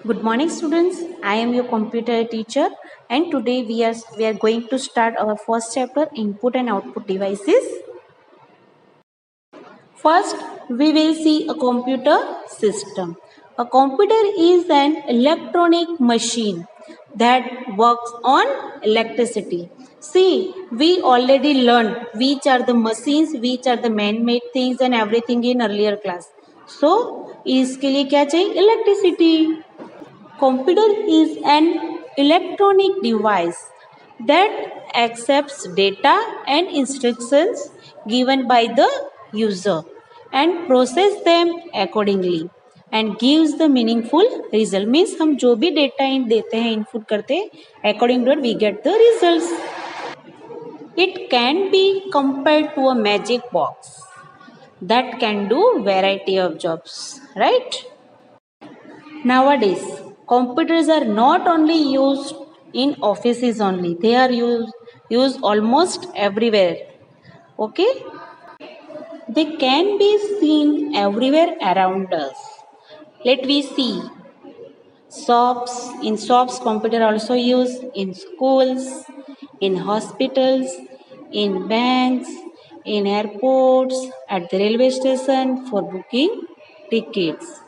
Good morning, students. I am your computer teacher, and today we are going to start our first chapter, input and output devices. First, we will see a computer system. A computer is an electronic machine that works on electricity. See, we already learned which are the machines, which are the man-made things and everything in earlier class. So, इसके लिए क्या चाहिए? Electricity. Computer is an electronic device that accepts data and instructions given by the user and process them accordingly and gives the meaningful result. Means हम जो भी data in देते हैं input करते हैं according to it we get the results. It can be compared to a magic box that can do variety of jobs, right? Nowadays, computers are not only used in offices only, they are used almost everywhere. Okay? They can be seen everywhere around us. Let we see. In shops, computer also used in schools, in hospitals, in banks, in airports, at the railway station for booking tickets.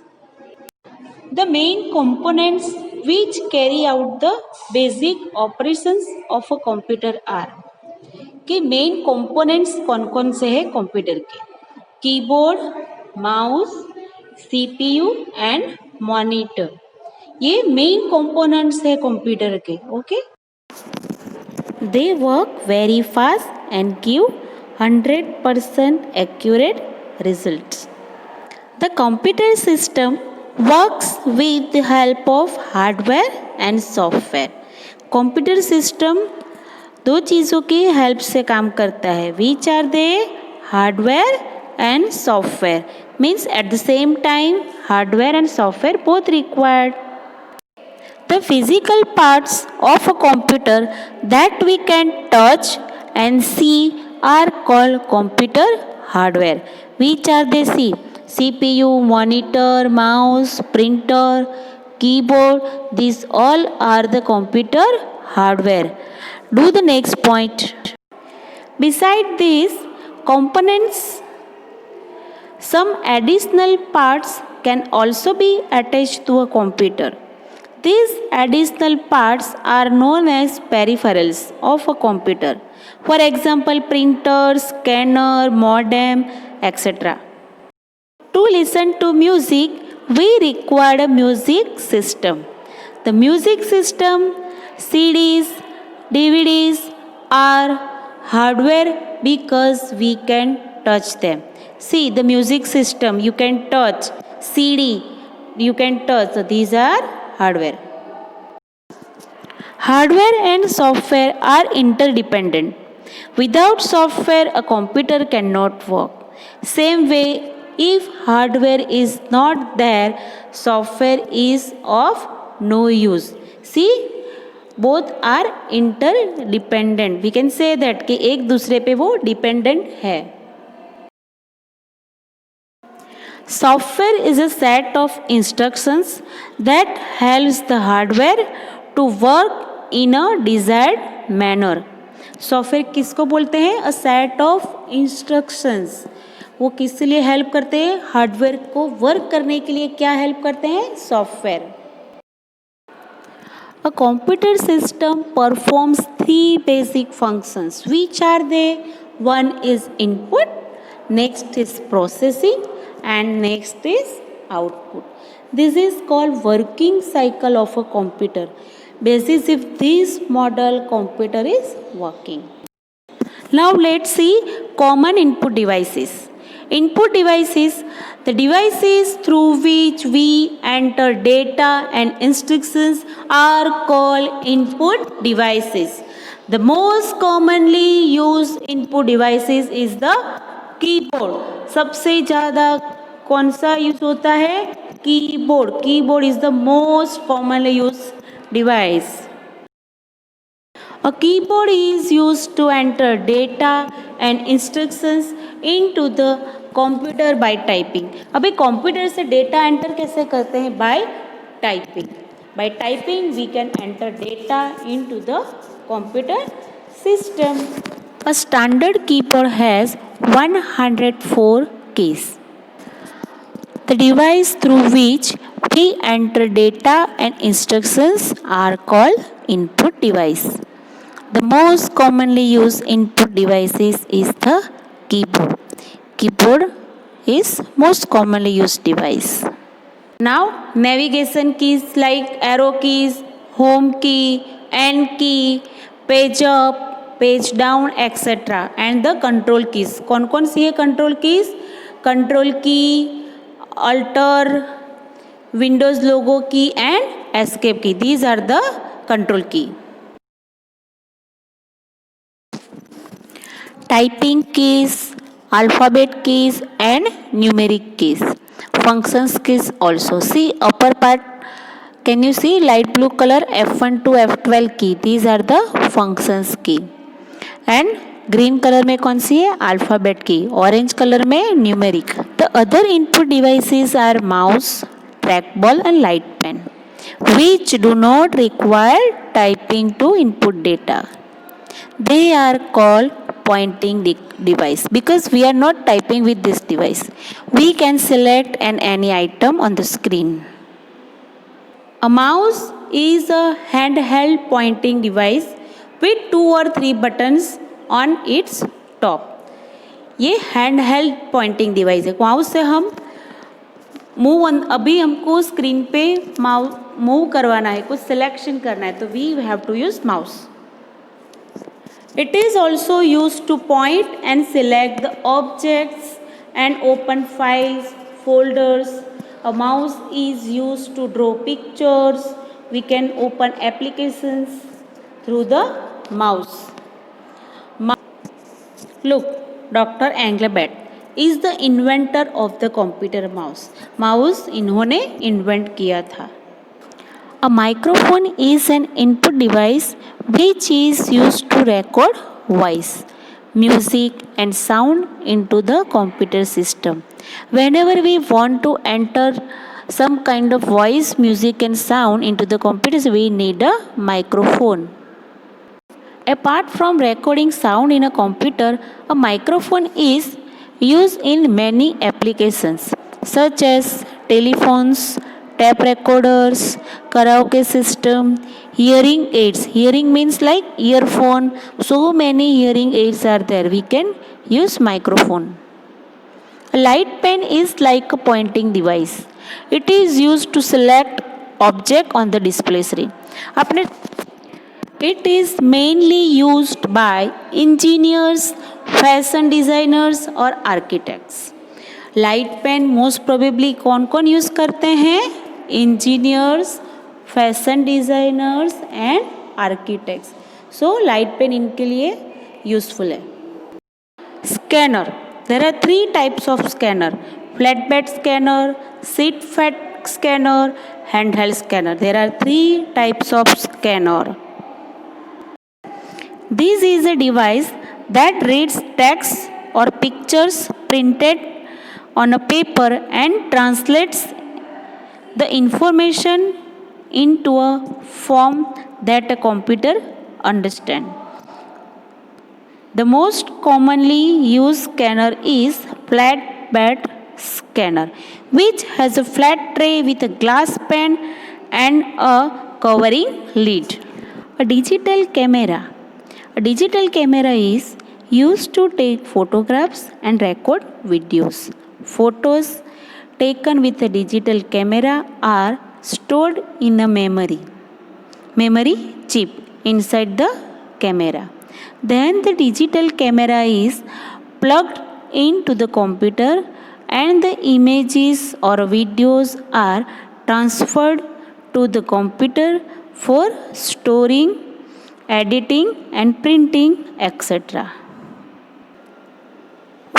The main components which carry out the basic operations of a computer are कि main components कौन कौन से हैं computer के keyboard mouse CPU and monitor ये main components है computer के okay they work very fast and give 100% accurate results. The computer system works with the help of hardware and software. Computer system दो चीज़ों की help से काम करता है which are the hardware and software means at the same time hardware and software both required. The physical parts of a computer that we can touch and see are called computer hardware. Which are they? See, CPU, monitor, mouse, printer, keyboard. These all are the computer hardware. Do the next point. Beside these components, some additional parts can also be attached to a computer. These additional parts are known as peripherals of a computer. For example, printer, scanner, modem, etc. To listen to music, we require a music system. The music system, CDs, DVDs are hardware because we can touch them. See the music system, you can touch. CD, you can touch. So these are hardware. Hardware and software are interdependent. Without software, a computer cannot work. Same way, if hardware is not there, software is of no use. See, both are interdependent. We can say that कि एक दूसरे पे वो dependent है. Software is a set of instructions that helps the hardware to work in a desired manner. Software किसको बोलते हैं? A set of instructions. वो किस लिए हेल्प करते हैं? हार्डवेयर को वर्क करने के लिए क्या हेल्प करते हैं? Software. A computer system performs three basic functions. Which are they? One is input, next is processing, and next is output. This is called working cycle of a computer. Basis if this model computer is working. Now let's see common input devices. Input devices, the devices through which we enter data and instructions are called input devices. The most commonly used input devices is the keyboard. सबसे ज़्यादा कौन सा use होता है? Keyboard. Keyboard is the most commonly use device. A keyboard is used to enter data and instructions into the computer by typing. अभी computer से data enter कैसे करते हैं? Bye typing. By typing, we can enter data into the computer system. A standard keyboard has 104 keys. The device through which we enter data and instructions are called input device. The most commonly used input devices is the keyboard. Keyboard is most commonly used device. Now navigation keys like arrow keys, home key, end key, page up, page down, etc. and the control keys. कौन कौन सी है control keys? Control key, alter, Windows logo key and escape key. These are the control key. Typing keys, alphabet keys and numeric keys. Functions keys also. See upper part. Can you see light blue color F1 to F12 key? These are the functions key. And green color में कौन सी है? Alphabet key. Orange color में numeric. The other input devices are mouse, trackball and light pen, which do not require typing to input data. They are called pointing device because we are not typing with this device. We can select any item on the screen. A mouse is a handheld pointing device with 2 or 3 buttons on its top. ये handheld pointing device है. Mouse से हम अभी हमको screen पे move करवाना है, कुछ सिलेक्शन करना है, तो we have to use mouse. It is also used to point and select the objects and open files, folders. A mouse is used to draw pictures. We can open applications through the mouse. Look, Dr. Engelbart is the inventor of the computer mouse. Mouse इन्होंने invent किया था. A microphone is an input device which is used to record voice, music and sound into the computer system. Whenever we want to enter some kind of voice, music and sound into the computer, we need a microphone. Apart from recording sound in a computer, a microphone is used in many applications such as telephones, tape recorders, karaoke system, hearing aids. Hearing means like earphone. So many hearing aids are there. We can use microphone. A light pen is like a pointing device. It is used to select object on the display screen. It is mainly used by engineers, fashion designers और architects. Light pen most probably कौन कौन use करते हैं? Engineers, fashion designers and architects. So light pen इनके लिए useful है. Scanner. There are 3 types of scanner: flat bed scanner, sheet fed scanner, handheld scanner. There are 3 types of scanner. This is a device that reads text or pictures printed on a paper and translates the information into a form that a computer understands. The most commonly used scanner is flatbed scanner, which has a flat tray with a glass pen and a covering lid. A digital camera. A digital camera is used to take photographs and record videos. Photos taken with a digital camera are stored in a memory chip inside the camera. Then the digital camera is plugged into the computer and the images or videos are transferred to the computer for storing, editing and printing, etc.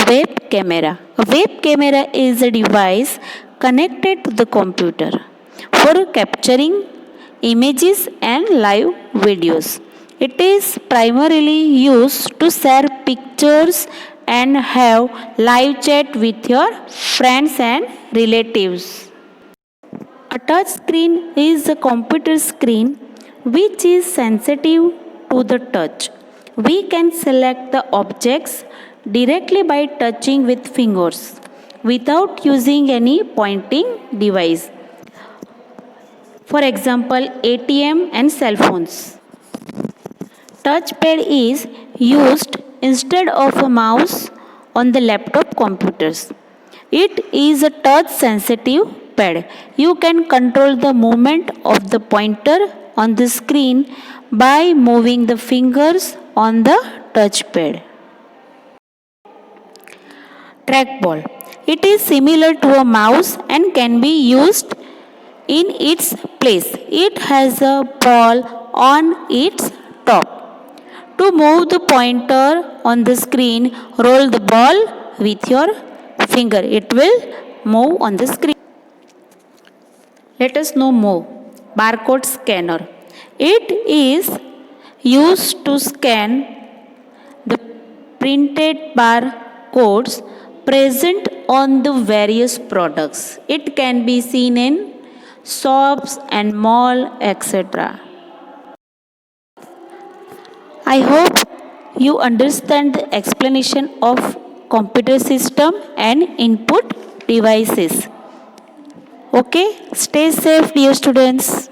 Web camera. A web camera is a device connected to the computer for capturing images and live videos. It is primarily used to share pictures and have live chat with your friends and relatives. A touch screen is a computer screen which is sensitive to the touch. We can select the objects directly by touching with fingers without using any pointing device. For example, ATM and cell phones. Touchpad is used instead of a mouse on the laptop computers. It is a touch sensitive pad. You can control the movement of the pointer on the screen by moving the fingers on the touchpad. Trackball. It is similar to a mouse and can be used in its place. It has a ball on its top. To move the pointer on the screen, roll the ball with your finger. It will move on the screen. Let us know more. Barcode scanner. It is used to scan the printed barcodes present on the various products. It can be seen in shops and mall, etc. I hope you understand the explanation of computer system and input devices. Okay, stay safe, dear students.